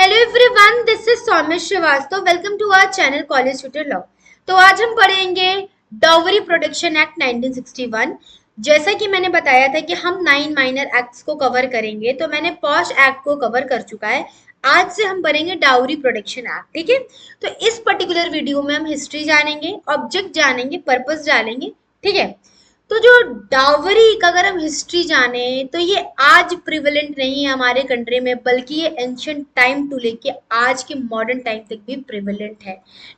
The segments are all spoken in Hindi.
Hello everyone, this is Saumya Srivastava. Welcome to our channel college tutor law. तो आज हम पढ़ेंगे डाउरी प्रोटेक्शन एक्ट 1961। जैसा कि मैंने बताया था कि हम 9 माइनर एक्ट्स को कवर करेंगे, तो मैंने पॉश एक्ट को कवर कर चुका है। आज से हम पढ़ेंगे डाउरी प्रोटेक्शन एक्ट। ठीक है, तो इस पर्टिकुलर वीडियो में हम हिस्ट्री जानेंगे, ऑब्जेक्ट जानेंगे, पर्पस जानेंगे। ठीक है, तो जो डावरी का अगर हम हिस्ट्री जाने तो ये आज प्रिवेलेंट नहीं है हमारे कंट्री में, बल्कि ये एंशियंट टाइम टू लेके आज के मॉडर्न टाइम तक भी प्रिवेलेंट है।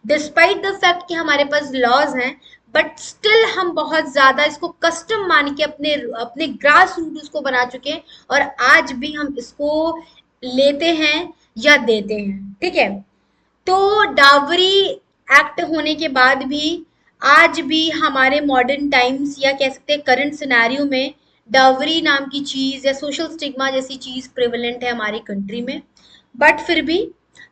डिस्पाइट द फैक्ट कि हमारे पास लॉज हैं, बट स्टिल हम बहुत ज्यादा इसको कस्टम मान के अपने अपने ग्रास रूट उसको बना चुके हैं, और आज भी हम इसको लेते हैं या देते हैं। ठीक है, तो डावरी एक्ट होने के बाद भी आज भी हमारे मॉडर्न टाइम्स या कह सकते हैं करंट सिनेरियो में डावरी नाम की चीज या सोशल स्टिग्मा जैसी चीज प्रेवलेंट है हमारी कंट्री में। बट फिर भी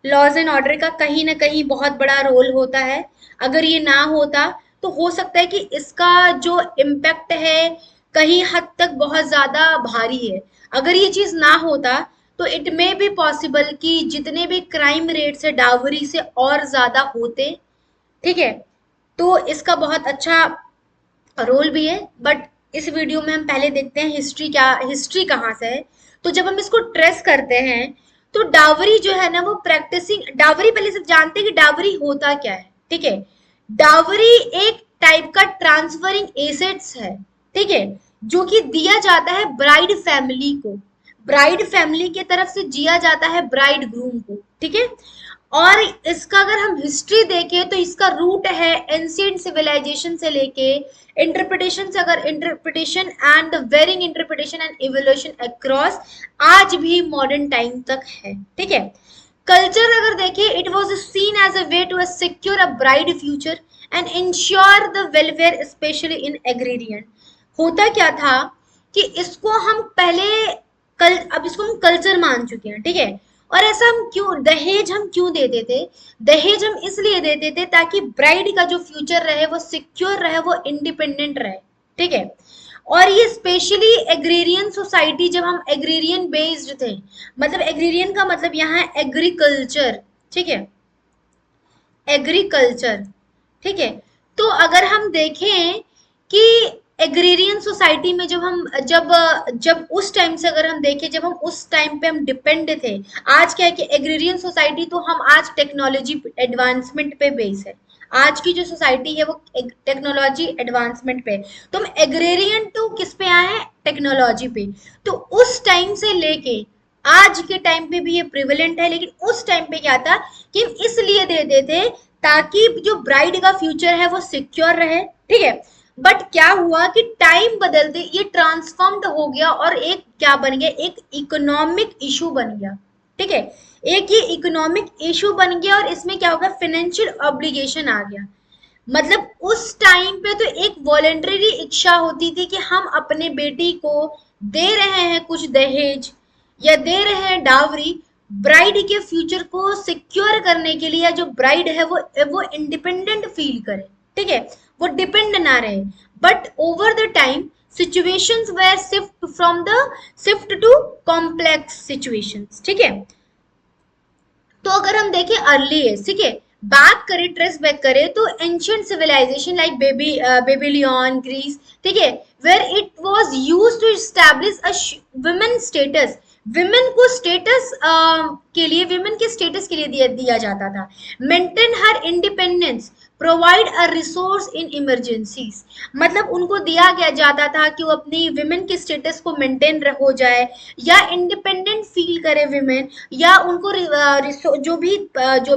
लॉज एंड ऑर्डर का कहीं ना कहीं बहुत बड़ा रोल होता है। अगर ये ना होता तो हो सकता है कि इसका जो इम्पैक्ट है कहीं हद तक बहुत ज्यादा भारी है। अगर ये चीज ना होता तो इट मे बी पॉसिबल कि जितने भी क्राइम रेट्स है डावरी से और ज्यादा होते। ठीक है, तो इसका बहुत अच्छा रोल भी है। बट इस वीडियो में हम पहले देखते हैं हिस्ट्री क्या, हिस्ट्री कहाँ से है। तो जब हम इसको ट्रेस करते हैं तो डावरी जो है ना वो प्रैक्टिसिंग डावरी, पहले सब जानते हैं कि डावरी होता क्या है। ठीक है, डावरी एक टाइप का ट्रांसफरिंग एसेट्स है। ठीक है, जो कि दिया जाता है ब्राइड फैमिली को, ब्राइड फैमिली की तरफ से दिया जाता है ब्राइड ग्रूम को। ठीक है, और इसका अगर हम हिस्ट्री देखें तो इसका रूट है एंशिएंट सिविलाइजेशन से लेके इंटरप्रिटेशन से, अगर interpretation and varying interpretation and evolution across आज भी मॉडर्न टाइम तक है। ठीक है, कल्चर अगर देखें, it was seen as a way to secure a bride future and ensure the welfare specially in agrarian. होता क्या था कि इसको हम पहले अब इसको हम कल्चर मान चुके हैं। ठीक है, और ऐसा हम क्यों, दहेज हम क्यों देते थे? दहेज हम इसलिए देते थे ताकि ब्राइड का जो फ्यूचर रहे वो सिक्योर रहे, वो इंडिपेंडेंट रहे। ठीक है, और ये स्पेशली एग्रीरियन सोसाइटी, जब हम एग्रीरियन बेस्ड थे, मतलब एग्रीरियन का मतलब यहाँ है एग्रीकल्चर। ठीक है, एग्रीकल्चर। ठीक है, तो अगर हम देखें कि एग्रीरियन सोसाइटी में जब जब उस टाइम से अगर हम देखें, जब हम उस टाइम पे हम डिपेंड थे। आज क्या है कि एग्रीरियन सोसाइटी तो हम आज टेक्नोलॉजी एडवांसमेंट पे बेस है। आज की जो सोसाइटी है वो टेक्नोलॉजी एडवांसमेंट पे, तो हम एग्रेरियन टू किस पे आए हैं? टेक्नोलॉजी पे। तो उस टाइम से लेके आज के टाइम पे भी ये प्रिवेलेंट है, लेकिन उस टाइम पे क्या था कि हम इसलिए देते थे ताकि जो ब्राइड का फ्यूचर है वो सिक्योर रहे। ठीक है, बट क्या हुआ कि टाइम बदलते ये ट्रांसफॉर्म्ड हो गया और एक क्या बन गया, एक इकोनॉमिक इशू बन गया। ठीक है, एक ये इकोनॉमिक इशू बन गया, और इसमें क्या होगा, फाइनेंशियल ऑब्लिगेशन आ गया। मतलब उस टाइम पे तो एक वॉलेंटरी इच्छा होती थी कि हम अपने बेटी को दे रहे हैं कुछ दहेज या दे रहे हैं डावरी, ब्राइड के फ्यूचर को सिक्योर करने के लिए, या जो ब्राइड है वो इंडिपेंडेंट फील करे। ठीक है, वो डिपेंड ना रहे। But over the time situations were shift to complex situations. ठीक है, तो अगर हम देखें अर्ली एज, ठीक है, बैक करें, ट्रेस बैक करें, तो ancient civilisation like Babylon, Greece, ठीक है, where it was used to establish a women status. Women को स्टेटस के लिए, विमेन के स्टेटस के लिए दिया जाता था। Maintain her independence, provide a resource in emergencies. मतलब उनको दिया गया जाता था कि वो अपनी विमेन के स्टेटस को मेंटेन हो जाए, या इंडिपेंडेंट फील करे विमेन, या उनको जो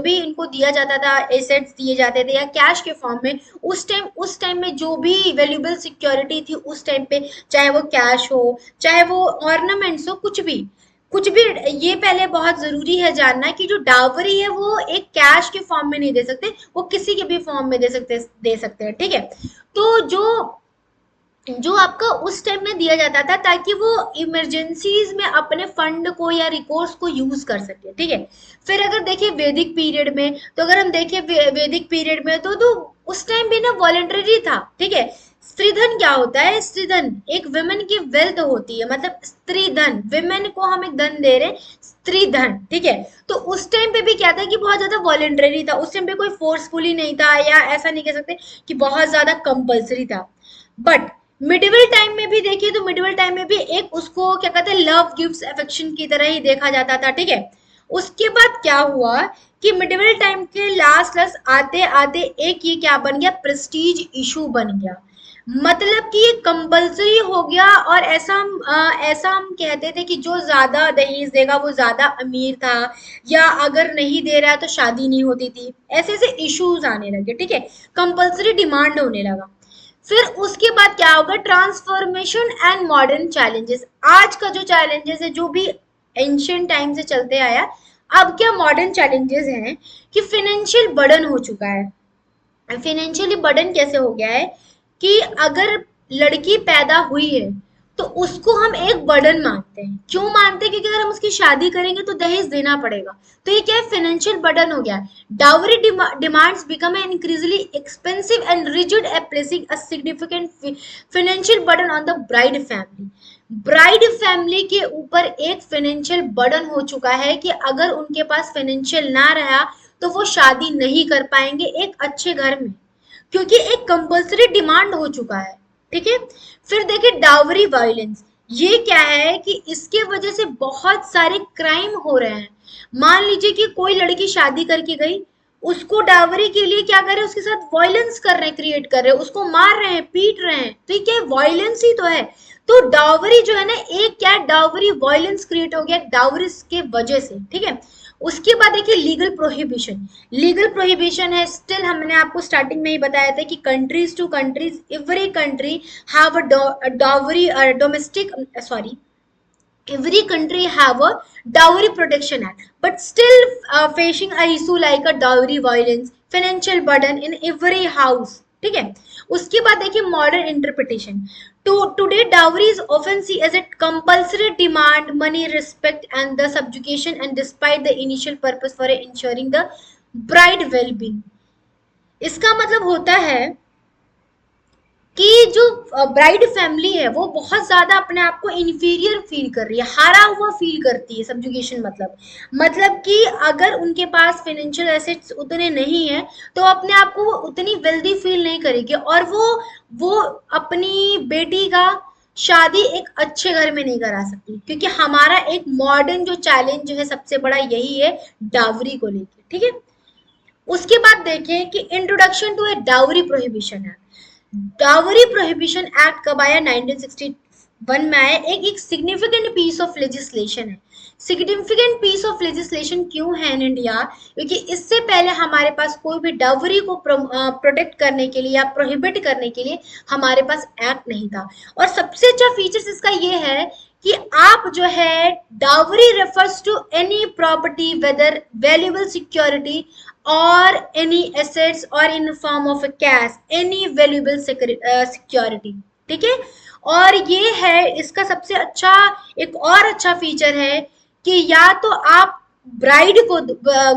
भी इनको दिया जाता था, एसेट्स दिए जाते थे या कैश के फॉर्म में। उस टाइम में जो भी वैल्यूएबल सिक्योरिटी थी उस टाइम पे, चाहे वो कैश हो, चाहे वो ऑर्नामेंट्स हो, कुछ भी। ये पहले बहुत जरूरी है जानना कि जो डावरी है वो एक कैश के फॉर्म में नहीं दे सकते, वो किसी के भी फॉर्म में दे सकते हैं। ठीक है, तो जो आपका उस टाइम में दिया जाता था ताकि वो इमरजेंसीज में अपने फंड को या रिकोर्स को यूज कर सके। ठीक है, फिर अगर देखिए वैदिक पीरियड में, तो अगर हम देखें वैदिक पीरियड में तो उस टाइम भी ना वॉलेंटरी था। ठीक है, स्त्रीधन क्या होता है? स्त्रीधन एक विमेन की वेल्थ होती है, मतलब स्त्रीधन, विमेन को हम एक धन दे रहे हैं, स्त्रीधन, ठीक है। तो उस टाइम पे भी क्या था कि बहुत ज्यादा वॉलेंटरी था, उस टाइम पे कोई फोर्सफुली नहीं था, या ऐसा नहीं कह सकते कि बहुत ज्यादा कंपल्सरी था। बट मिडिवल टाइम में भी देखिए तो मिडिवल टाइम में भी एक उसको क्या कहते हैं, लव गिव्स अफेक्शन की तरह ही देखा जाता था, ठीक है। उसके बाद क्या हुआ कि मिडिवल टाइम के लास्ट लास्ट आते आते एक ये क्या बन गया, प्रेस्टीज इशू बन गया। मतलब कि ये कंपल्सरी हो गया, और ऐसा हम कहते थे कि जो ज्यादा दहेज देगा वो ज्यादा अमीर था, या अगर नहीं दे रहा है तो शादी नहीं होती थी, ऐसे ऐसे इश्यूज आने लगे, ठीक है। कंपल्सरी डिमांड होने लगा। फिर उसके बाद क्या होगा, ट्रांसफॉर्मेशन एंड मॉडर्न चैलेंजेस। आज का जो चैलेंजेस है, जो भी एंशियंट टाइम से चलते आया, अब क्या मॉडर्न चैलेंजेस हैं कि फाइनेंशियल बर्डन हो चुका है। फाइनेंशियली बर्डन कैसे हो गया है कि अगर लड़की पैदा हुई है तो उसको हम एक बर्डन मानते हैं। क्यों मानते हैं? क्योंकि अगर हम उसकी शादी करेंगे तो दहेज देना पड़ेगा। तो ये क्या है, फाइनेंशियल बर्डन हो गया है। Dowry demands become an increasingly expensive and rigid, placing a significant financial burden on the bride family. Bride family के ऊपर एक फाइनेंशियल बर्डन हो चुका है कि अगर उनके पास फाइनेंशियल ना रहा तो वो शादी नहीं कर पाएंगे एक अच्छे घर में, क्योंकि एक कंपल्सरी डिमांड हो चुका है, ठीक है। फिर देखिए डावरी वायलेंस, ये क्या है कि इसके वजह से बहुत सारे क्राइम हो रहे हैं। मान लीजिए कि कोई लड़की शादी करके गई, उसको डावरी के लिए क्या कर रहे हैं, उसके साथ वायलेंस कर रहे हैं, क्रिएट कर रहे हैं, उसको मार रहे हैं, पीट रहे हैं, तो ये क्या है, वायलेंस ही तो है। तो डावरी जो है ना, एक क्या डावरी वायलेंस क्रिएट हो गया डावरी के वजह से, ठीक है। उसके बाद देखिए लीगल प्रोहिबिशन। लीगल प्रोहिबिशन है स्टिल, हमने आपको स्टार्टिंग में ही बताया था कि countries to countries every country have a dowry domestic sorry every country have a dowry protection act, but still facing a issue like a dowry violence, financial burden in every house, ठीक है। उसके बाद देखिए modern interpretation. Today dowry is often see as a compulsory demand money respect and the subjugation and despite the initial purpose for ensuring the bride wellbeing. इसका मतलब होता है कि जो ब्राइड फैमिली है वो बहुत ज्यादा अपने आप को इन्फीरियर फील कर रही है, हारा हुआ फील करती है। सब्जुगेशन मतलब कि अगर उनके पास फाइनेंशियल एसेट्स उतने नहीं है तो अपने आप को वो उतनी वेल्दी फील नहीं करेगी, और वो अपनी बेटी का शादी एक अच्छे घर में नहीं करा सकती, क्योंकि हमारा एक मॉडर्न जो चैलेंज है सबसे बड़ा यही है डावरी को लेके, ठीक है। उसके बाद देखें कि introduction to a dowry prohibition है। डावरी प्रोहिबिशन एक्ट कब आया? 1961 में आया। एक सिग्निफिकेंट पीस ऑफ लेजिस्लेशन है। सिग्निफिकेंट पीस ऑफ लेजिस्लेशन क्यों है इन इंडिया? क्योंकि इससे पहले हमारे पास कोई भी डावरी को प्रोटेक्ट करने के लिए या प्रोहिबिट करने के लिए हमारे पास एक्ट नहीं था। और सबसे अच्छा फीचर्स इसका ये है कि आप जो है, dowry refers to any property whether valuable security or any assets or in form of a cash any valuable security, ठीक है। और ये है इसका सबसे अच्छा, एक और अच्छा फीचर है कि या तो आप ब्राइड को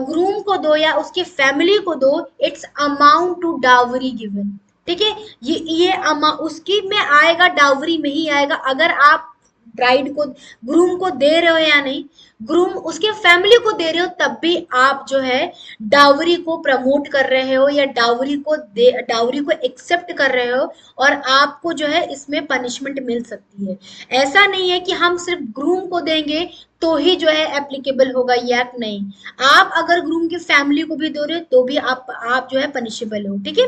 ग्रूम को दो या उसकी फैमिली को दो, it's amount to dowry given, ठीक है। ये उसकी में आएगा, डावरी में ही आएगा। अगर आप ब्राइड को ग्रूम को दे रहे हो या नहीं, ग्रूम उसके फैमिली को दे रहे हो, तब भी आप जो है डावरी को प्रमोट कर रहे हो या डावरी को एक्सेप्ट कर रहे हो, और आपको जो है इसमें पनिशमेंट मिल सकती है। ऐसा नहीं है कि हम सिर्फ ग्रूम को देंगे तो ही जो है एप्लीकेबल होगा ये एक्ट, नहीं। आप अगर ग्रूम की फैमिली को भी दे रहे हो तो भी आप जो है पनिशेबल हो, ठीक है।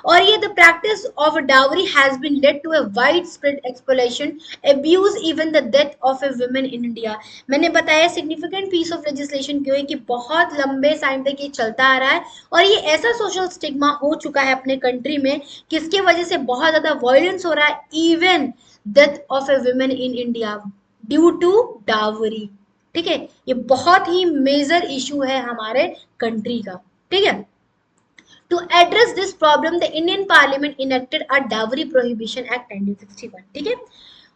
और ये the practice of dowry has been led to a wide spread exploitation, abuse, even the death of a women in India. मैंने बताया सिग्निफिकेंट पीस ऑफ लेजिस्लेशन क्यों है कि बहुत लंबे टाइम तक ये चलता आ रहा है, और ये ऐसा सोशल स्टिग्मा हो चुका है अपने कंट्री में किसके वजह से बहुत ज्यादा वायलेंस हो रहा है, even death of a women in India due to dowry, ठीक है। ये बहुत ही मेजर इशू है हमारे कंट्री का, ठीक है। To address this problem the Indian parliament enacted a dowry prohibition act 1961, ठीक है।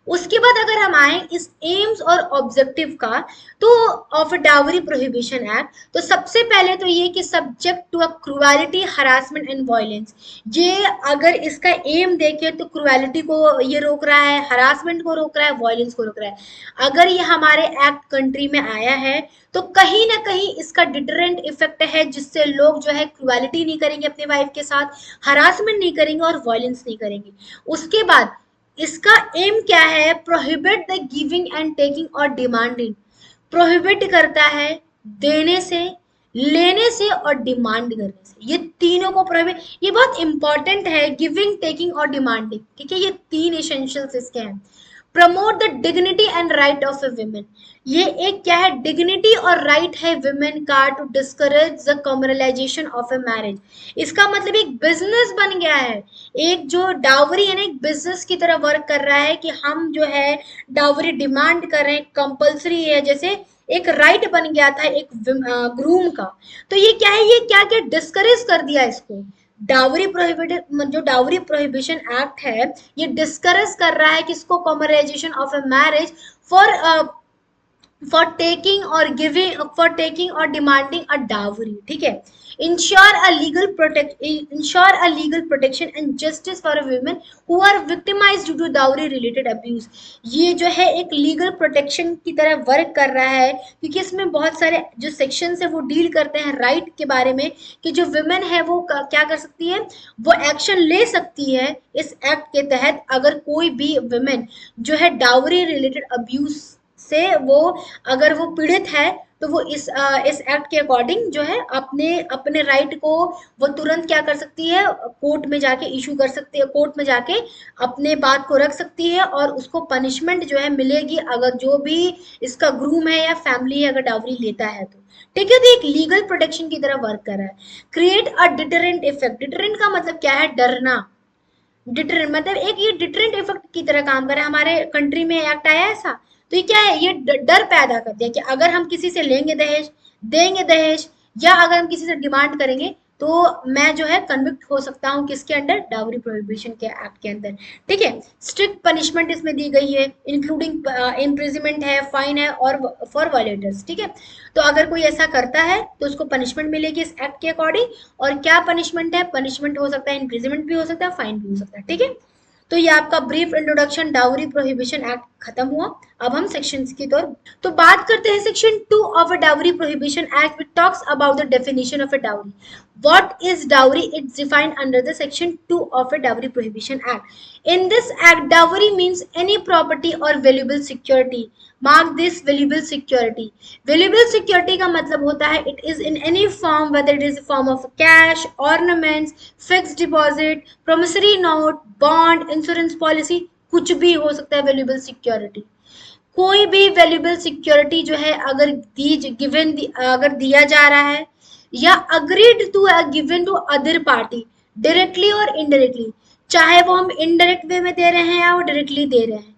उसके बाद अगर हम आए इस एम्स और ऑब्जेक्टिव का, तो ऑफ डाउरी प्रोहिबिशन एक्ट, तो सबसे पहले तो ये कि subject to a cruelty harassment and violence, ये अगर इसका एम देखे तो क्रुएलिटी को ये रोक रहा है, हरासमेंट को रोक रहा है, वायलेंस को रोक रहा है। अगर ये हमारे एक्ट कंट्री में आया है तो कहीं ना कहीं इसका डिटरेंट इफेक्ट है, जिससे लोग जो है क्रुएलिटी नहीं करेंगे अपनी वाइफ के साथ, हरासमेंट नहीं करेंगे और वायलेंस नहीं करेंगे। उसके बाद इसका एम क्या है, prohibit the giving and taking और डिमांडिंग, प्रोहिबिट करता है देने से, लेने से और डिमांड करने से, ये तीनों को प्रोहिबिट, ये बहुत इंपॉर्टेंट है, गिविंग टेकिंग और डिमांडिंग, ठीक है, ये तीन एसेंशियल्स इसके हैं। Promote the dignity and right of a women, ये एक क्या है, डिग्निटी और राइट है वुमेन का to discourage the commercialisation of a marriage, इसका मतलब एक बिजनेस बन गया है, एक जो डावरी है ना एक बिजनेस की तरह वर्क कर रहा है, कि हम जो है डावरी डिमांड कर रहे हैं, कंपलसरी है, जैसे एक राइट बन गया था एक ग्रूम का। तो ये क्या है, ये क्या क्या डिस्करेज कर दिया इसको, डावरी प्रोहिबिटेड, जो डावरी प्रोहिबिशन एक्ट है ये डिस्करेज कर रहा है किसको, commercialisation of a marriage for taking और डिमांडिंग अ डावरी, ठीक है। Ensure a legal protection and justice for women who are victimised due to dowry related abuse, ये जो है एक लीगल प्रोटेक्शन की तरह वर्क कर रहा है, क्योंकि इसमें बहुत सारे जो सेक्शन है वो डील करते हैं राइट के बारे में, कि जो वुमेन है वो क्या कर सकती है, वो एक्शन ले सकती है इस एक्ट के तहत, अगर कोई भी वुमेन जो है डावरी रिलेटेड अब्यूज से वो अगर वो पीड़ित है, तो वो इस एक्ट के अकॉर्डिंग जो है अपने अपने राइट को वो तुरंत क्या कर सकती है, कोर्ट में जाके इशू कर सकती है, कोर्ट में जाके अपने बात को रख सकती है, और उसको पनिशमेंट जो है मिलेगी, अगर जो भी इसका ग्रूम है या फैमिली है अगर डावरी लेता है तो, ठीक है। तो एक लीगल प्रोटेक्शन की तरह वर्क कर रहा है। Create a deterrent effect, deterrent का मतलब क्या है, डरना, डिटरेंट मतलब एक ये डिटरेंट इफेक्ट की तरह काम कर रहा है, हमारे कंट्री में एक्ट आया ऐसा, तो ये क्या है, ये डर पैदा कर दिया कि अगर हम किसी से लेंगे दहेज, देंगे दहेज, या अगर हम किसी से डिमांड करेंगे तो मैं जो है कन्विक्ट हो सकता हूँ किसके अंडर, डाउरी प्रोहिबिशन के एक्ट के अंदर, ठीक है। स्ट्रिक्ट पनिशमेंट इसमें दी गई है, इंक्लूडिंग इम्प्रिजमेंट है, फाइन है, और फॉर वायलेटर्स, ठीक है। तो अगर कोई ऐसा करता है तो उसको पनिशमेंट मिलेगी इस एक्ट के अकॉर्डिंग, और क्या पनिशमेंट है, पनिशमेंट हो सकता है इम्प्रिजमेंट भी हो सकता है, फाइन भी हो सकता है, ठीक है। तो ये आपका brief introduction dowry prohibition act खत्म हुआ। अब हम सेक्शंस की तो बात करते हैं section 2 of a dowry prohibition act which talks about the definition of a dowry. What is dowry? It's defined under the section 2 of a dowry prohibition act. In this act, dowry means any property or valuable security. Mark this, valuable security. Valuable security का मतलब होता है it is in any form, whether it is a form of cash, ornaments, fixed deposit, promissory note, bond, insurance policy, कुछ भी हो सकता है valuable security। कोई भी valuable security जो है अगर अगर दिया जा रहा है या agreed to given to other party directly और इनडायरेक्टली, चाहे वो हम इनडायरेक्ट वे में दे रहे हैं या वो डायरेक्टली दे रहे हैं,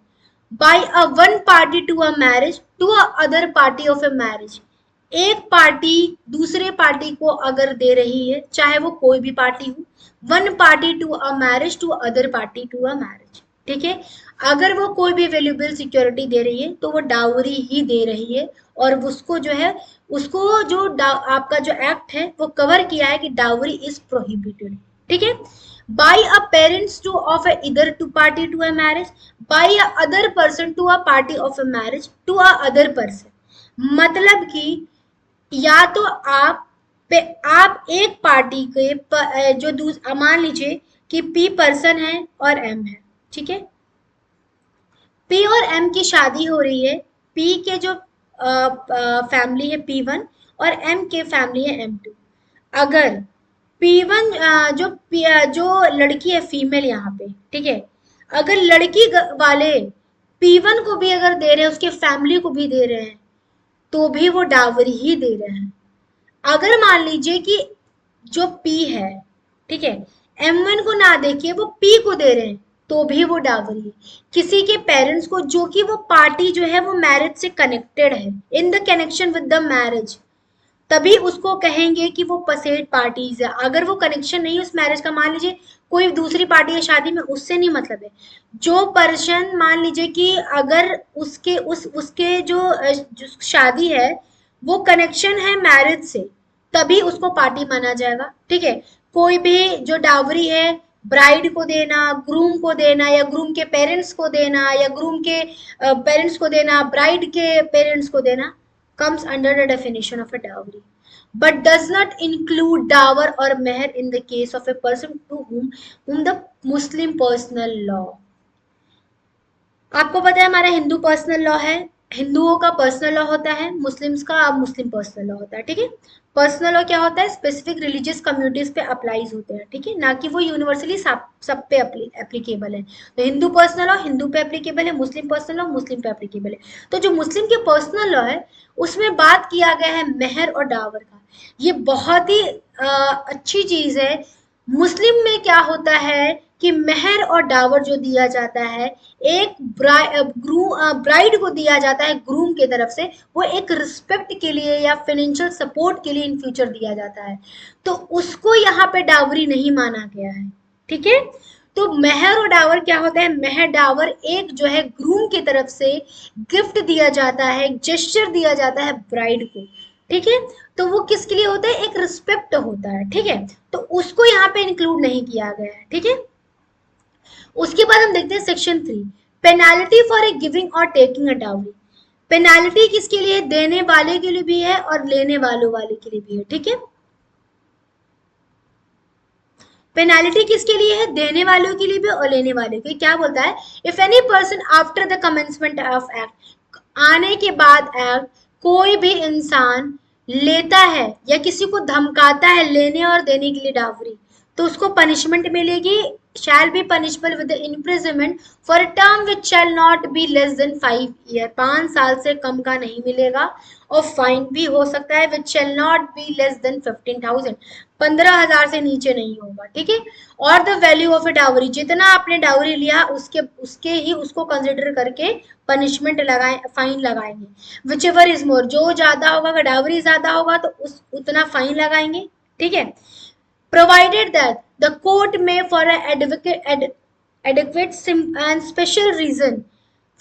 by a one party to a marriage to a other party of a marriage, एक पार्टी दूसरे पार्टी को अगर दे रही है, चाहे वो कोई भी पार्टी हो, one party to a marriage to other party to a marriage, ठीक है। अगर वो कोई भी वैल्यूएबल सिक्योरिटी दे रही है तो वो डावरी ही दे रही है, और उसको जो है उसको जो आपका जो एक्ट है वो कवर किया है कि डावरी इज प्रोहिबिटेड, ठीक है। By a parents to of either to party to a marriage, by a other person to a party of a marriage to a other person, मतलब कि या तो आप एक पार्टी के जो मान लीजिए कि पी पर्सन है और एम है, ठीक है। पी और एम की शादी हो रही है, पी के जो फैमिली है P1 और एम के फैमिली है M2। अगर P1 जो लड़की है फीमेल यहाँ पे, ठीक है, अगर लड़की वाले P1 को भी अगर दे रहे हैं, उसके फैमिली को भी दे रहे हैं, तो भी वो डावरी ही दे रहे हैं। अगर मान लीजिए कि जो P है, ठीक है, M1 को ना देखिए वो P को दे रहे हैं, तो भी वो डावरी है। किसी के पेरेंट्स को, जो कि वो पार्टी जो है वो मैरिज से कनेक्टेड है, in the connection with the marriage, तभी उसको कहेंगे कि वो पसेड पार्टीज है। अगर वो कनेक्शन नहीं उस मैरिज का, मान लीजिए कोई दूसरी पार्टी है शादी में, उससे नहीं मतलब है। जो पर्सन मान लीजिए कि अगर उसके जो शादी है वो कनेक्शन है मैरिज से, तभी उसको पार्टी माना जाएगा, ठीक है। कोई भी जो डावरी है ब्राइड को देना, ग्रूम को देना, या ग्रूम के पेरेंट्स को देना, या ग्रूम के पेरेंट्स को देना, ब्राइड के पेरेंट्स को देना, comes under the definition of a dowry, but does not include dower or meher in the case of a person to whom the Muslim personal law। आपको पता है हमारा हिंदू पर्सनल लॉ है, हिंदुओं का पर्सनल लॉ होता है, मुस्लिम्स का मुस्लिम पर्सनल लॉ होता है, ठीक है। पर्सनल लॉ क्या होता है, स्पेसिफिक रिलीजियस कम्युनिटीज पे अप्लाईज होते हैं, ठीक है, ना कि वो यूनिवर्सली सब पे एप्लीकेबल है। तो हिंदू पर्सनल लॉ हिंदू पे एप्लीकेबल है, मुस्लिम पर्सनल लॉ मुस्लिम पे एप्लीकेबल है। तो जो मुस्लिम के पर्सनल लॉ है उसमें बात किया गया है मेहर और डावर का। ये बहुत ही अच्छी चीज है। मुस्लिम में क्या होता है कि मेहर और डावर जो दिया जाता है, एक ब्राइड को दिया जाता है ग्रूम की तरफ से, वो एक रिस्पेक्ट के लिए या फाइनेंशियल सपोर्ट के लिए इन फ्यूचर दिया जाता है, तो उसको यहाँ पे डावरी नहीं माना गया है, ठीक है। तो मेहर और डावर क्या होता है, मेहर डावर एक जो है ग्रूम की तरफ से गिफ्ट दिया जाता है, जेस्चर दिया जाता है ब्राइड को, ठीक है। तो वो किसके लिए होता है, एक रिस्पेक्ट होता है, ठीक है। तो उसको यहाँ पे इंक्लूड नहीं किया गया है, ठीक है। उसके बाद हम देखते हैं section 3, penalty for a giving और टेकिंग अ डाउरी। पेनाल्टी किसके लिए, देने वाले के लिए भी है और लेने वालों वाले के लिए भी है, ठीक है। पेनाल्टी किसके लिए है, देने वालों के लिए भी और लेने वाले के लिए। क्या बोलता है, if any person after the commencement of act, आने के बाद एक्ट, कोई भी इंसान लेता है या किसी को धमकाता है लेने और देने के लिए डावरी, तो उसको पनिशमेंट मिलेगी, shall be punishable with the imprisonment for a term which shall not be less than 5 year, 5 साल से कम का नहीं मिलेगा, और फाइन भी हो सकता है which shall not be less than 15,000, 15,000 से नीचे नहीं होगा, ठीक है। और the value of a dowry, जितना आपने डावरी लिया उसके उसके ही उसको कंसिडर करके पनिशमेंट लगाए, फाइन लगाएंगे। विच एवर इज मोर, जो ज्यादा होगा, अगर डावरी ज्यादा होगा तो उस उतना फाइन लगाएंगे, ठीक है। Provided that the court may, for an adequate and special reason,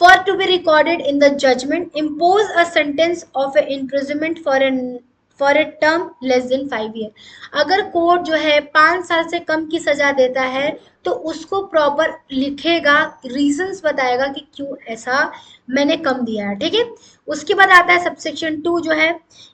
for to be recorded in the judgment, impose a sentence of imprisonment for a term less than 5 year। अगर कोर्ट जो है 5 साल से कम की सजा देता है तो उसको प्रॉपर लिखेगा, रीजंस बताएगा कि क्यों ऐसा मैंने कम दिया है, ठीक है। उसके बाद आता है सबसेक्शन 2 जो है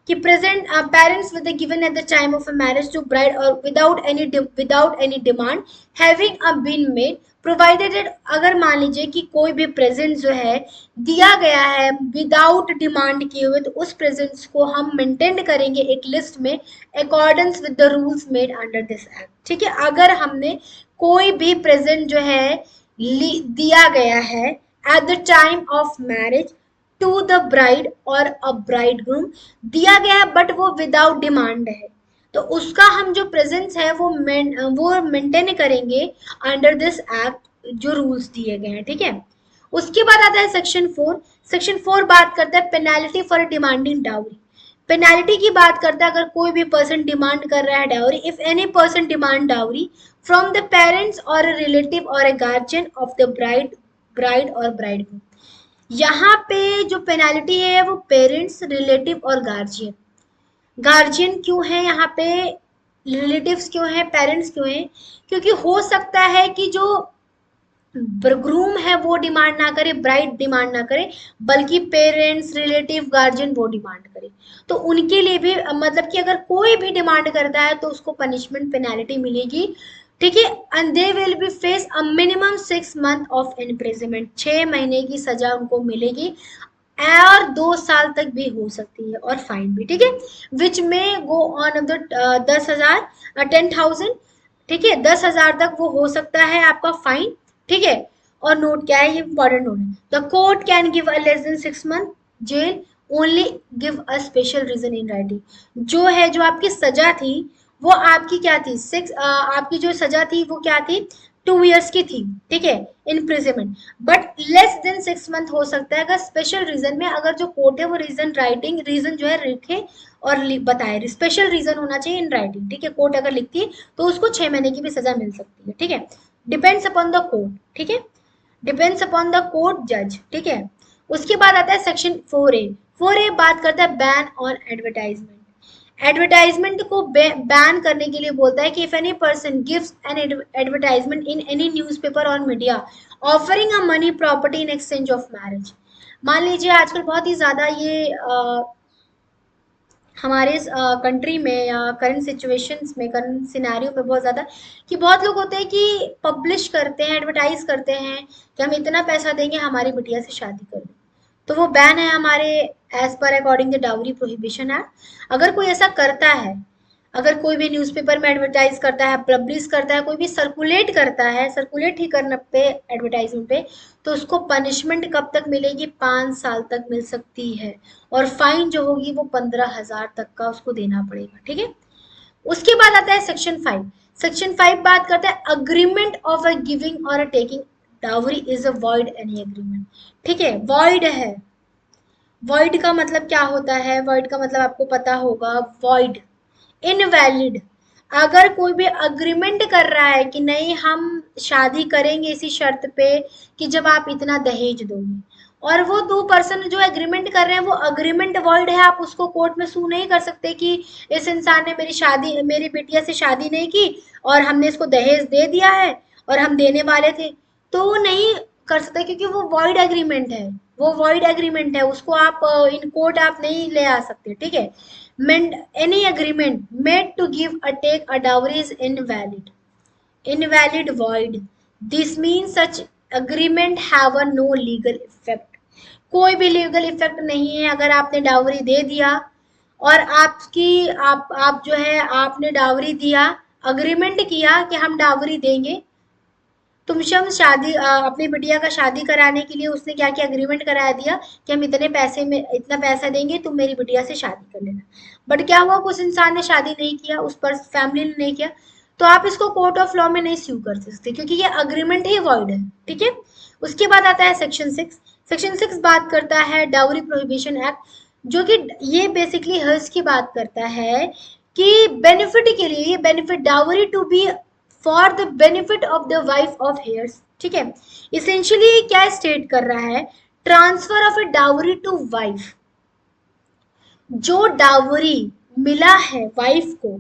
कि present parents with given at the time of a marriage to bride और without any demand having been made, provided, अगर मान लीजिए कि कोई भी प्रेजेंट जो है दिया गया है विदाउट डिमांड किए हुए, तो उस प्रेजेंट्स को हम मेंटेन करेंगे एक लिस्ट में accordance with the rules made under this act, ठीक है। अगर हमने कोई भी प्रेजेंट जो है दिया गया है at the time of marriage to the bride और अ ब्राइड ग्रूम, दिया गया है बट वो विदाउट डिमांड है, तो उसका हम जो प्रेजेंस है वो मेंटेन करेंगे अंडर दिस एक्ट जो रूल्स दिए गए हैं, ठीक है। उसके बाद आता है सेक्शन 4। सेक्शन 4 बात करता है penalty for demanding dowry. Penalty की बात करता है अगर कोई भी पर्सन डिमांड कर रहा है dowry, if any person demand dowry from the parents और रिलेटिव और a guardian of the bride और ब्राइड ग्रूम। यहाँ पे जो पेनाल्टी है वो पेरेंट्स, रिलेटिव और गार्जियन। गार्जियन क्यों है यहाँ पे, रिलेटिव्स क्यों है, पेरेंट्स क्यों है, क्योंकि हो सकता है कि जो ग्रूम है वो डिमांड ना करे, ब्राइड डिमांड ना करे, बल्कि पेरेंट्स, रिलेटिव, गार्जियन वो डिमांड करे, तो उनके लिए भी मतलब कि अगर कोई भी डिमांड करता है तो उसको पनिशमेंट पेनाल्टी मिलेगी, ठीक है। And they will be face a minimum 6 month of imprisonment, 6 महीने की सजा उनको मिलेगी और 2 साल तक भी हो सकती है, और फाइन भी, ठीक है। विच में गो ऑन द 10,000 10,000, ठीक है, 10,000 तक वो हो सकता है आपका फाइन, ठीक है। और नोट क्या है, ये इंपॉर्टेंट नोट है, the court can give a less than 6 month jail only give a special reason in writing. जो है जो आपकी सजा थी वो आपकी क्या थी, आपकी जो सजा थी वो क्या थी, 2 years की थी, ठीक है। Imprisonment, but less than 6 month हो सकता है अगर स्पेशल रीजन में, अगर जो कोर्ट है वो रीजन राइटिंग रीजन जो है लिखे और बताए, स्पेशल रीजन होना चाहिए इन राइटिंग, ठीक है। कोर्ट अगर लिखती है तो उसको 6 महीने की भी सजा मिल सकती है, ठीक है। डिपेंड्स अपॉन द कोर्ट, ठीक है, डिपेंड्स अपॉन द कोर्ट जज, ठीक है। उसके बाद आता है सेक्शन 4A। 4A बात करता है बैन ऑन एडवर्टाइजमेंट। एडवर्टाइजमेंट को बैन करने के लिए बोलता है कि if any person gives an advertisement in any newspaper और media offering a money property in exchange of marriage. मान लीजिए आजकल बहुत ही ज्यादा ये हमारे कंट्री में या करंट सिचुएशंस में, करंट सिनेरियो में बहुत ज़्यादा कि बहुत लोग होते हैं कि पब्लिश करते हैं, एडवर्टाइज करते हैं कि हम इतना पैसा देंगे हमारी बिटिया से शादी कर दो, तो वो बैन है हमारे as per according the dowry prohibition act. अगर कोई ऐसा करता है, अगर कोई भी न्यूज़पेपर में एडवर्टाइज करता है, पब्लिश करता है, कोई भी सर्कुलेट करता है, सर्कुलेट ही करने पे एडवर्टाइजमेंट पे, तो उसको पनिशमेंट कब तक मिलेगी, 5 साल तक मिल सकती है, और फाइन जो होगी वो 15,000 तक का उसको देना पड़ेगा, ठीक है। उसके बाद आता है सेक्शन 5। सेक्शन 5 बात करता है अग्रीमेंट ऑफ अ गिविंग और a taking dowry is a void any agreement, ठीक है। वॉइड है, वॉइड का मतलब क्या होता है, वॉइड का मतलब आपको पता होगा, वॉइड, इनवैलिड। अगर कोई भी अग्रीमेंट कर रहा है कि नहीं हम शादी करेंगे इसी शर्त पे कि जब आप इतना दहेज दोगे, और वो 2 पर्सन जो एग्रीमेंट कर रहे हैं वो अग्रीमेंट वॉइड है, आप उसको कोर्ट में सू नहीं कर सकते कि इस इंसान ने मेरी बिटिया से शादी नहीं की और हमने इसको दहेज दे दिया है और हम देने वाले थे, तो वो नहीं कर सकते क्योंकि वो वॉइड एग्रीमेंट है, वो वॉइड एग्रीमेंट है, उसको आप इन कोर्ट आप नहीं ले आ सकते, ठीक है। meant any agreement made to give or take a dowry is invalid, invalid, void. This means such agreement have a no legal effect. कोई भी लीगल इफेक्ट नहीं है अगर आपने डावरी दे दिया और आप जो है आपने डावरी दिया, अग्रीमेंट किया कि हम डावरी देंगे, तुमसे हम अपनी बिटिया का शादी कराने के लिए उसने क्या किया, अग्रीमेंट करा दिया कि हम इतने पैसे में इतना पैसा देंगे, तुम मेरी बिटिया से शादी कर लेना, बट क्या हुआ, उस इंसान ने शादी नहीं किया, उस पर फैमिली ने नहीं किया, तो आप इसको कोर्ट ऑफ लॉ में नहीं स्यू कर सकते क्योंकि ये अग्रीमेंट ही वॉइड है, ठीक है। उसके बाद आता है सेक्शन 6। सेक्शन 6 बात करता है डाउरी प्रोहिबिशन एक्ट, जो कि ये बेसिकली हर्ज की बात करता है कि बेनिफिट के लिए, ये benefit dowry to be for the benefit of the wife of heirs, ठीक है। इसेंशियली क्या स्टेट कर रहा है, transfer of a dowry to wife, जो डावरी मिला है वाइफ को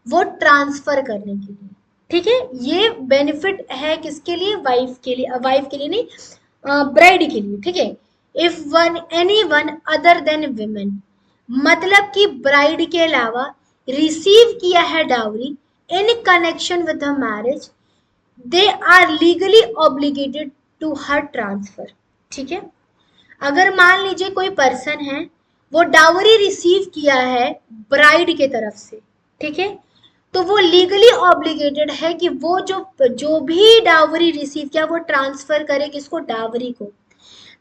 वो ट्रांसफर करने के लिए, ठीक है। ये बेनिफिट है किसके लिए, वाइफ के लिए, वाइफ के लिए नहीं, ब्राइड के लिए, ठीक है। If one any one other than women, मतलब कि ब्राइड के अलावा रिसीव किया है dowry in connection with the marriage, they are legally obligated to her transfer, ठीक है। अगर मान लीजिए कोई पर्सन है वो डावरी रिसीव किया है ब्राइड के तरफ से, ठीक है, तो वो लीगली ऑब्लिगेटेड है कि वो जो भी डावरी रिसीव किया वो ट्रांसफर करे किसको, डावरी को।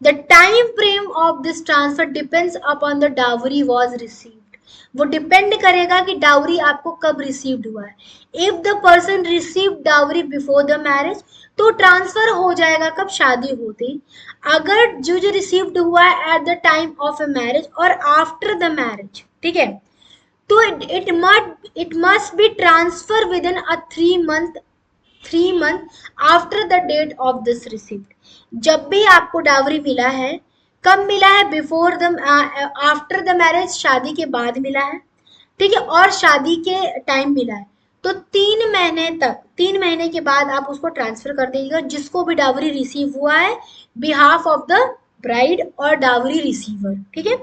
The time frame of this transfer depends upon the dowry was received, वो डिपेंड करेगा कि डावरी आपको कब रिसीव्ड हुआ है। If the person receive dowry before the marriage तो ट्रांसफर हो जाएगा कब, शादी होते ही। अगर जो रिसीव्ड हुआ है at the time of a marriage और आफ्टर द मैरिज, ठीक है, तो it must be transfer within a 3 month after the date of this receipt. जब भी आपको डावरी मिला है, कब मिला है, before the after the marriage, शादी के बाद मिला है, ठीक है, और शादी के टाइम मिला है, तो 3 महीने तक, 3 महीने के बाद आप उसको ट्रांसफर कर दीजिएगा जिसको भी डावरी रिसीव हुआ है बिहाफ ऑफ द ब्राइड और डावरी रिसीवर, ठीक है।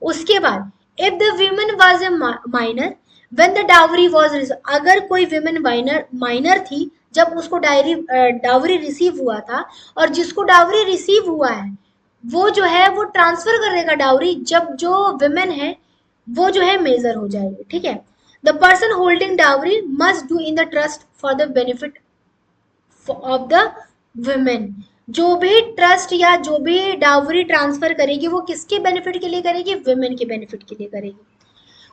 उसके बाद if the women was a minor when the dowry was, अगर कोई वीमेन माइनर थी जब उसको डावरी रिसीव हुआ था, और जिसको डावरी रिसीव हुआ है वो जो है वो ट्रांसफर करेगा डावरी जब जो विमेन है वो जो है मेजर हो जाएगी, ठीक है। The person holding dowry must do in the trust for the benefit of the women, जो भी ट्रस्ट या जो भी डावरी ट्रांसफर करेगी वो किसके बेनिफिट के लिए करेगी, वुमेन के बेनिफिट के लिए करेगी।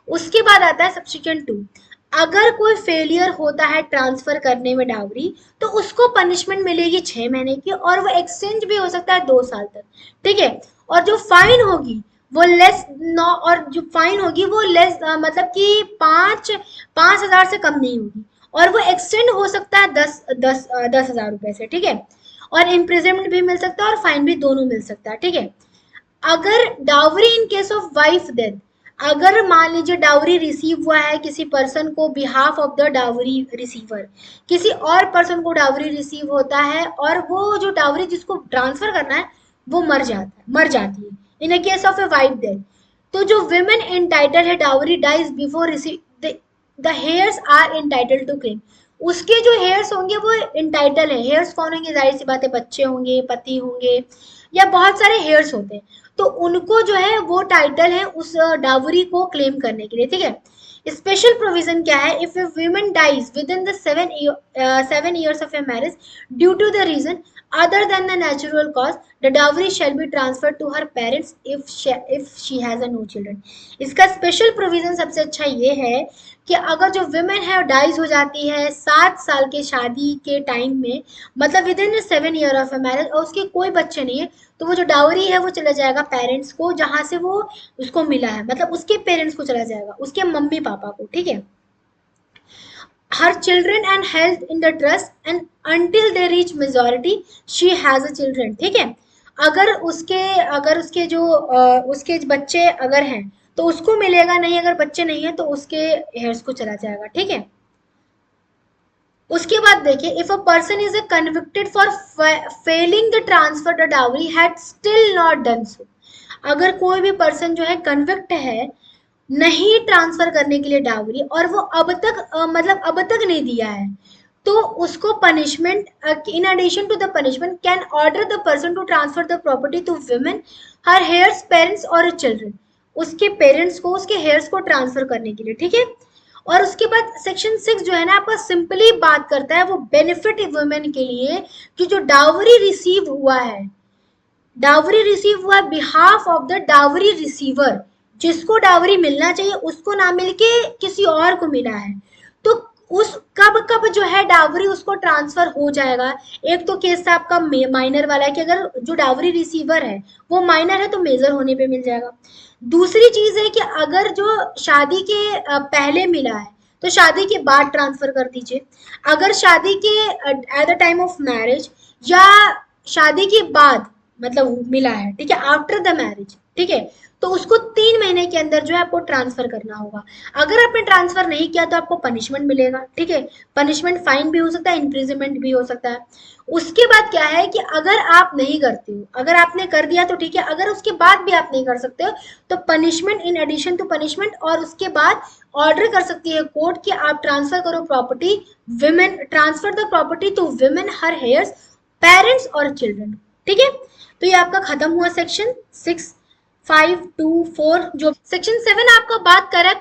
उसके बाद आता है सब्सिक्वेंट 2, अगर कोई फेलियर होता है ट्रांसफर करने में डाउरी, तो उसको पनिशमेंट मिलेगी 6 महीने की, और वो एक्सचेंज भी हो सकता है 2 साल तक, ठीक है। और जो फाइन होगी वो लेस नौ, और जो फाइन होगी वो लेस मतलब कि 5,000 से कम नहीं होगी, और वो एक्सटेंड हो सकता है 10,000 रुपए से, ठीक है। और इम्प्रिजनमेंट भी मिल सकता है और फाइन भी, दोनों मिल सकता है, ठीक है। अगर dowry in case of wife death, अगर मान लीजिए डाउरी रिसीव हुआ है किसी पर्सन को, behalf of the dowry receiver, किसी और पर्सन को डाउरी रिसीव होता है, और वो जो डाउरी जिसको ट्रांसफर करना है वो मर जाती है in a case of a wife death, तो जो विमेन एंटाइटल है dowry dies before receive, the heirs are entitle to claim, उसके जो हेयर्स होंगे वो एंटाइटल है। हेयर्स कौन होंगे, जाहिर सी बात है, बच्चे होंगे, पति होंगे, या बहुत सारे हेयर्स होते हैं, तो उनको जो है वो टाइटल है उस डावरी को क्लेम करने के लिए, ठीक है। स्पेशल प्रोविजन क्या है, if a woman dies within the 7 years of a marriage due to the reason other than the natural cause, the dowry shall be transferred to her parents if she has a no children। इसका स्पेशल प्रोविजन सबसे अच्छा ये है कि अगर जो विमेन है डाइज हो जाती है 7 साल के शादी के टाइम में, मतलब with in 7 year of a marriage, और उसके कोई बच्चे नहीं है, तो वो जो डाउरी है वो चला जाएगा पेरेंट्स को, जहां से वो उसको मिला है, मतलब उसके पेरेंट्स को चला जाएगा, उसके मम्मी पापा को, ठीक है। her children and health in the trust and until they reach majority she has a children, ठीक है। अगर उसके जो उसके बच्चे अगर हैं तो उसको मिलेगा, नहीं अगर बच्चे नहीं है तो उसके हेयर्स को चला जाएगा, ठीक है। उसके बाद देखिए, if a person is convicted for failing the transfer the dowry had still not done so, अगर कोई भी पर्सन जो है कन्विक्ट है नहीं ट्रांसफर करने के लिए डाउरी, और वो अब तक मतलब अब तक नहीं दिया है, तो उसको punishment in addition to the punishment can order the person to transfer the property to women her heirs parents और चिल्ड्रन, उसके पेरेंट्स को उसके हेयर्स को ट्रांसफर करने के लिए, ठीक है। और उसके बाद सेक्शन 6 जो है ना आपका सिंपली बात करता है वो बेनिफिट वुमेन के लिए, कि जो डाउरी रिसीव हुआ है, डाउरी रिसीव हुआ behalf of the dowry receiver, जिसको डाउरी मिलना चाहिए उसको ना मिलके किसी और को मिला है, तो उस कब कब जो है डाउरी उसको ट्रांसफर हो जाएगा। एक तो केस था आपका माइनर वाला है कि अगर जो डाउरी रिसीवर है वो माइनर है तो मेजर होने पे मिल जाएगा। दूसरी चीज है कि अगर जो शादी के पहले मिला है तो शादी के बाद ट्रांसफर कर दीजिए, अगर शादी के eight the time of marriage या शादी के बाद मतलब मिला है, ठीक है, आफ्टर द मैरिज, ठीक है, तो उसको 3 महीने के अंदर जो है आपको ट्रांसफर करना होगा। अगर आपने ट्रांसफर नहीं किया तो आपको पनिशमेंट मिलेगा, ठीक है, पनिशमेंट फाइन भी हो सकता है, इम्प्रिजनमेंट भी हो सकता है। उसके बाद क्या है कि अगर आप नहीं करते हो, अगर आपने कर दिया तो ठीक है, अगर उसके बाद भी आप नहीं कर सकते हो तो punishment in addition to punishment, और उसके बाद ऑर्डर कर सकती है कोर्ट कि आप ट्रांसफर करो property, women transfer the property to women her heirs parents और चिल्ड्रन, ठीक है। तो ये आपका खत्म हुआ सेक्शन 6 5 2 4। जो सेक्शन 7 आपका बात कर रहा है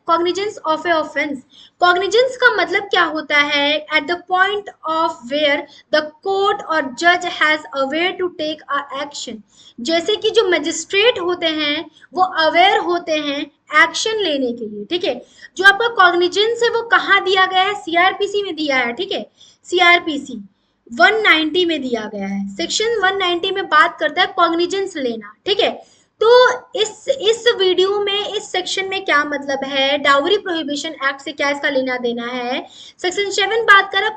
cognizance of a offence. Cognizance का मतलब क्या होता है, at the point of where the court और जज has aware to take a action, जैसे कि जो मजिस्ट्रेट होते हैं वो अवेयर होते हैं एक्शन लेने के लिए, ठीक है। जो आपका कॉग्निजेंस है वो कहाँ दिया गया है, सीआरपीसी में दिया है, ठीक है, सीआरपीसी 190 में दिया गया है। सेक्शन 190 में बात करता है कॉग्निजेंस लेना, ठीक है। तो इस वीडियो में इस सेक्शन में क्या मतलब है, डाउरी प्रोहिबिशन एक्ट से क्या इसका लेना देना है। सेक्शन 7 बात कर रहा है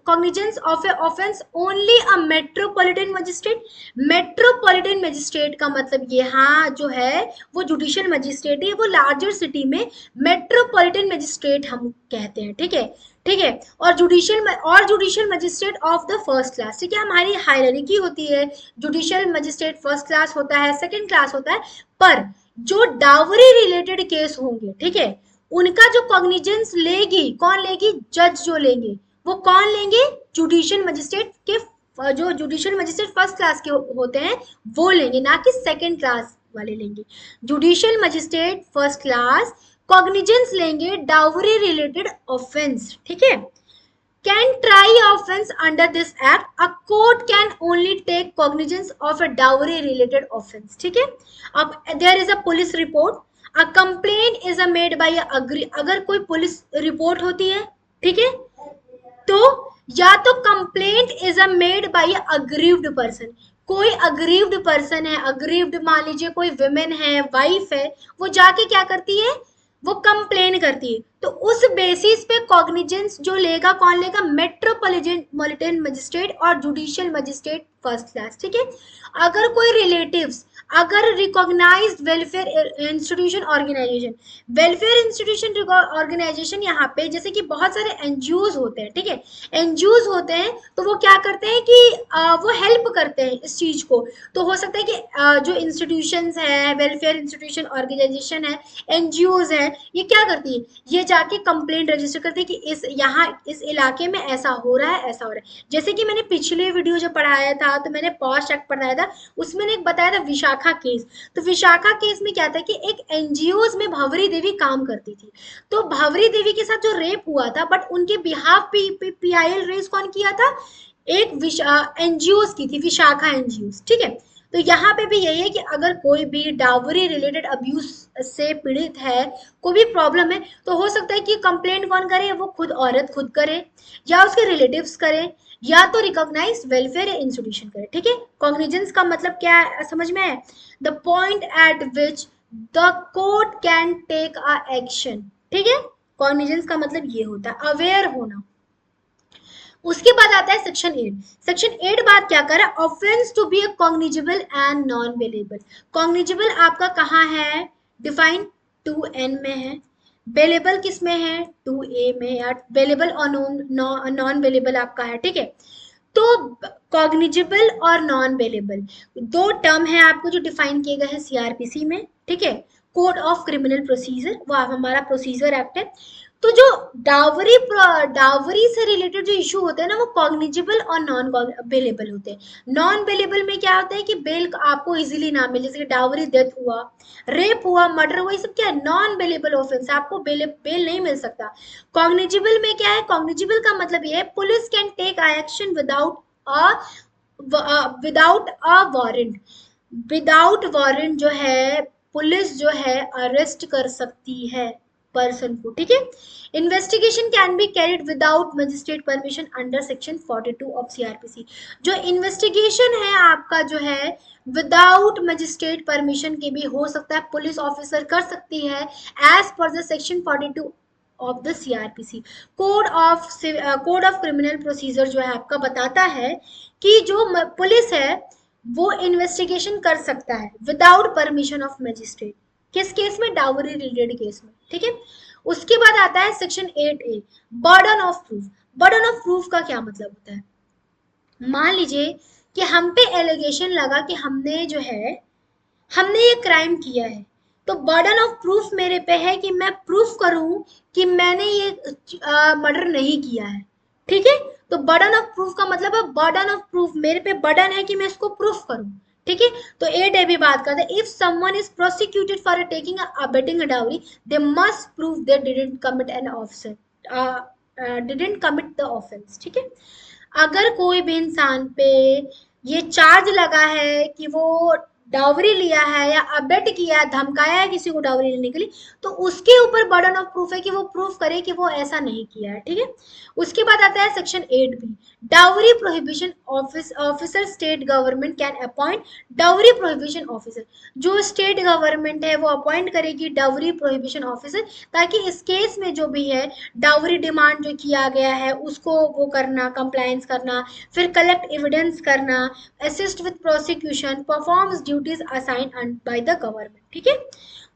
cognizance of a offence only a metropolitan magistrate. Metropolitan magistrate का मतलब ये हाँ जो है वो जुडिशियल मजिस्ट्रेट है, वो लार्जर सिटी में मेट्रोपॉलिटन मजिस्ट्रेट हम कहते हैं, ठीक है, ठीक है। और judicial magistrate of the first class, ठीक है, हमारी हायरार्की होती है, जुडिशियल मजिस्ट्रेट फर्स्ट क्लास होता है, सेकंड क्लास होता है, पर जो डावरी रिलेटेड केस होंगे, ठीक है, उनका जो कॉग्निजेंस लेगी कौन लेगी, जज जो लेंगे वो कौन लेंगे, जुडिशियल मजिस्ट्रेट के, जो जुडिशियल मजिस्ट्रेट फर्स्ट क्लास के होते हैं वो लेंगे, ना कि सेकंड क्लास वाले लेंगे। Judicial magistrate first class cognizance लेंगे डाउरी रिलेटेड ऑफेंस, ठीक है। Can try offence under this act, a court can only take cognizance of a dowry related offence, ठीक है। अब there is a police report, a complain is a made by agree, अगर कोई पुलिस रिपोर्ट होती है, ठीक है, तो या तो complaint is a made bye aggrieved person, कोई अग्रीव्ड पर्सन है, अग्रीव्ड मान लीजिए कोई वुमेन है, वाइफ है, वो जाके क्या करती है, वो कंप्लेन करती है, तो उस बेसिस पे कॉग्निजेंस जो लेगा, कौन लेगा, मेट्रोपॉलिटन मजिस्ट्रेट और जुडिशियल मजिस्ट्रेट फर्स्ट क्लास, ठीक है। अगर कोई रिलेटिव्स, अगर recognised welfare institution organisation, welfare institution organisation यहाँ पे जैसे कि बहुत सारे एनजीओज होते हैं, ठीक है, एनजीओज होते हैं, तो वो क्या करते हैं कि वो हेल्प करते हैं इस चीज को, तो हो सकता है कि जो इंस्टीट्यूशंस है, वेलफेयर इंस्टीट्यूशन ऑर्गेनाइजेशन है, एनजीओज है, ये क्या करती है, ये जाके कंप्लेंट रजिस्टर करती है कि इस यहाँ इस इलाके में ऐसा हो रहा है, ऐसा हो रहा है। जैसे कि मैंने पिछले वीडियो जो पढ़ाया था, तो मैंने पॉश एक्ट पढ़ाया था, उसमें ने एक बताया था विशाखा केस, तो विशाखा केस में क्या था कि एक एनजीओज में भंवरी देवी काम करती थी, तो भंवरी देवी के साथ जो रेप हुआ था, बट उनके बिहाफ पीआईएल रेस कौन किया था, एक एनजीओज की थी, विशाखा एनजीओज, ठीक है। तो यहाँ पे भी यही है कि अगर कोई भी डावरी रिलेटेड अब्यूज से पीड़ित है, कोई भी प्रॉब्लम है, तो हो सकता है कि कंप्लेंट कौन करे, वो खुद औरत खुद करे, या उसके रिलेटिव्स करे, या तो रिकॉग्नाइज वेलफेयर इंस्टीट्यूशन करे, ठीक है। कॉग्निजेंस का मतलब क्या है, समझ में है, the point at which the court can take a action, ठीक है। कॉग्निजेंस का मतलब ये होता है अवेयर होना। उसके बाद आता है सेक्शन 8। सेक्शन 8 बात क्या कर रहा है, offence to be a cognizable and non bailable. Cognizable आपका कहाँ है, डिफाइन 2N में है, बेलेबल किस में है, 2A में, या बेलेबल और नॉन बेलेबल आपका है, ठीक है। तो कॉग्निजेबल और नॉन बेलेबल दो टर्म है आपको जो डिफाइन किए गए हैं सीआरपीसी में, ठीक है। कोड ऑफ क्रिमिनल प्रोसीजर, वो हमारा प्रोसीजर एक्ट है। तो जो डावरी से रिलेटेड जो इशू होते हैं ना, वो कॉग्निजेबल और नॉन बेलेबल होते हैं। नॉन बेलेबल में क्या होता है कि बेल आपको इजीली ना मिले, जैसे डावरी डेथ हुआ, रेप हुआ, मर्डर हुआ, ये सब क्या है, नॉन बेलेबल ऑफेंस, आपको बेल नहीं मिल सकता। कॉग्निजेबल में क्या है, कॉग्निजेबल का मतलब ये है police can take action without a warrant, without warrant जो है पुलिस जो है अरेस्ट कर सकती है पर्सन को, ठीक है। Investigation can be carried without magistrate permission under section 42 of CrPC. जो इन्वेस्टिगेशन है आपका जो है विदाउट मजिस्ट्रेट परमिशन के भी हो सकता है, पुलिस ऑफिसर कर सकती है as per the section 42 of the CrPC. Code of criminal procedure जो है आपका बताता है कि जो पुलिस है वो इन्वेस्टिगेशन कर सकता है विदाउट परमिशन ऑफ मजिस्ट्रेट, किस केस में, डावरी रिलेटेड केस में, ठीक है। उसके बाद आता है section 8A, burden of proof. Burden of proof का क्या मतलब होता है, मान लीजिए कि हम पे एलिगेशन लगा कि हमने ये क्राइम किया है, तो बर्डन ऑफ प्रूफ मेरे पे है कि मैं प्रूफ करूं कि मैंने ये मर्डर नहीं किया है, ठीक है। तो बर्डन ऑफ प्रूफ का मतलब है, बर्डन ऑफ प्रूफ मेरे पे बर्डन है कि मैं इसको प्रूफ करूं, ठीक है। तो 8A भी बात करते हैं, if someone is prosecuted for taking abetting a dowry, they must prove they didn't commit an offence, didn't commit the offence, ठीक है। अगर कोई भी इंसान पे ये चार्ज लगा है कि वो डावरी लिया है या अबेट किया है, धमकाया है किसी को डावरी लेने के लिए, तो उसके ऊपर बर्डन ऑफ प्रूफ है कि वो प्रूफ करे कि वो ऐसा नहीं किया है, ठीक है। उसके बाद आता है section 8B, dowry prohibition officer, state government can appoint dowry prohibition officer. जो स्टेट गवर्नमेंट है वो अपॉइंट करेगी डावरी प्रोहिबिशन ऑफिसर, ताकि इस केस में जो भी है डावरी डिमांड जो किया गया है उसको वो करना, कंप्लायंस करना, फिर कलेक्ट एविडेंस करना, assist with prosecution, performs duties assign by the government, ठीक है।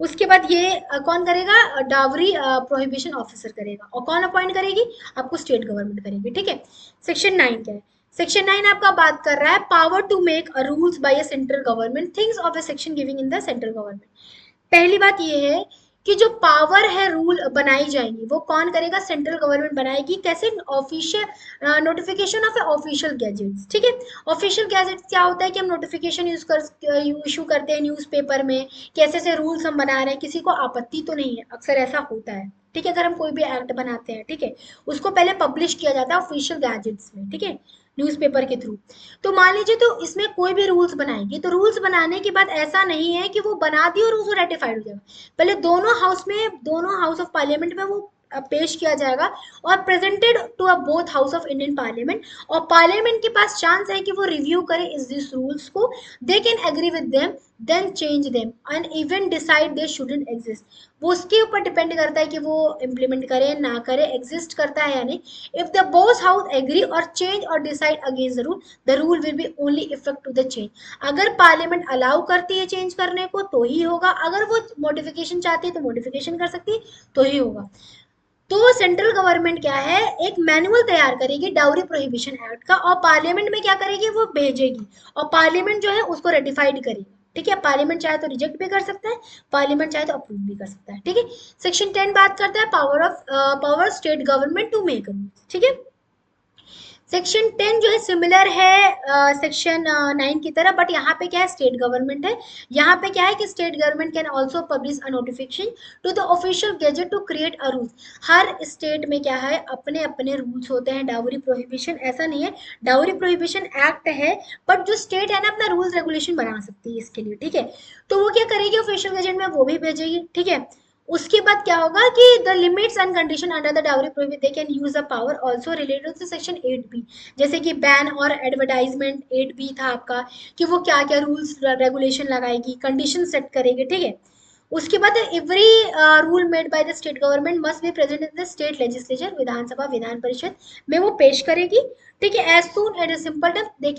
उसके बाद ये कौन करेगा, डावरी प्रोहिबिशन ऑफिसर करेगा, और कौन अपॉइंट करेगी, आपको स्टेट गवर्नमेंट करेगी, ठीक है। सेक्शन 9 क्या है, सेक्शन 9 आपका बात कर रहा है power to make a rules by a central government, things of a section giving in the central government. पहली बात ये है कि जो पावर है रूल बनाई जाएंगी वो कौन करेगा, सेंट्रल गवर्नमेंट बनाएगी, कैसे, official notification of official gadgets, ठीक है। ऑफिशियल गैजेट्स क्या होता है कि हम नोटिफिकेशन इशू करते हैं न्यूज़पेपर में, कैसे से रूल्स हम बना रहे हैं, किसी को आपत्ति तो नहीं है, अक्सर ऐसा होता है, ठीक है। अगर हम कोई भी एक्ट बनाते हैं, ठीक है, उसको पहले पब्लिश किया जाता है ऑफिशियल गैजेट्स में, ठीक है, न्यूज़पेपर के थ्रू। तो मान लीजिए तो इसमें कोई भी रूल्स बनाएंगे, तो रूल्स बनाने के बाद ऐसा नहीं है कि वो बना दी और उसको रेटिफाइड हो जाएगा। पहले दोनों हाउस ऑफ पार्लियामेंट में वो पेश किया जाएगा और presented to a both house of Indian parliament, और पार्लियामेंट के पास चांस है कि वो रिव्यू करे इस दिस रूल्स को, they can agree with them, then change them and even decide they shouldn't exist. वो उसके ऊपर डिपेंड करता है कि वो इम्प्लीमेंट करे ना करे, एग्जिस्ट करता है या नहीं। If the both house agree और चेंज और decide against the rule will be only effect to the change. अगर पार्लियामेंट अलाउ करती है चेंज करने को तो ही होगा, अगर वो मॉडिफिकेशन चाहती है तो मॉडिफिकेशन कर सकती है तो ही होगा। तो सेंट्रल गवर्नमेंट क्या है, एक मैनुअल तैयार करेगी डाउरी प्रोहिबिशन एक्ट का, और पार्लियामेंट में क्या करेगी, वो भेजेगी, और पार्लियामेंट जो है उसको रेटिफाइड करेगी। ठीक है, पार्लियामेंट चाहे तो रिजेक्ट भी कर सकता है, पार्लियामेंट चाहे तो अप्रूव भी कर सकता है। ठीक है, सेक्शन 10 बात करता है power state government to make rules. ठीक है, सेक्शन 10 जो है सिमिलर है सेक्शन 9 की तरह, बट यहाँ पे क्या है, स्टेट गवर्नमेंट है। यहाँ पे क्या है कि state government can also publish a notification to the official gazette to create a rules. हर स्टेट में क्या है, अपने अपने रूल्स होते हैं डाउरी प्रोहिबिशन, ऐसा नहीं है डाउरी प्रोहिबिशन एक्ट है, बट जो स्टेट है ना अपना रूल्स रेगुलेशन बना सकती है इसके लिए। ठीक है, तो वो क्या करेगी, ऑफिशियल गैजेट में वो भी भेजेगी। ठीक है, उसके बाद क्या होगा कि the limits and condition under the dowry prohibit they can use a power also related to section 8B, जैसे कि बैन और एडवर्टाइजमेंट 8B था आपका, कि वो क्या क्या रूल्स रेगुलेशन लगाएगी, कंडीशन सेट करेगी। ठीक है, उसके बाद every rule made by the state government must be present in the state legislature, विधानसभा विधान परिषद में वो पेश करेगी। ठीक है, as soon as simple they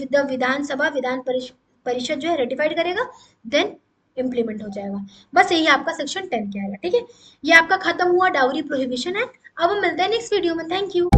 the विधानसभा विधान परिषद जो है रेटिफाइड करेगा, देन इम्प्लीमेंट हो जाएगा। बस यही आपका सेक्शन 10 क्या है। ठीक है, ये आपका खत्म हुआ डाउरी प्रोहिबिशन एक्ट। अब हम मिलते हैं नेक्स्ट वीडियो में। Thank you.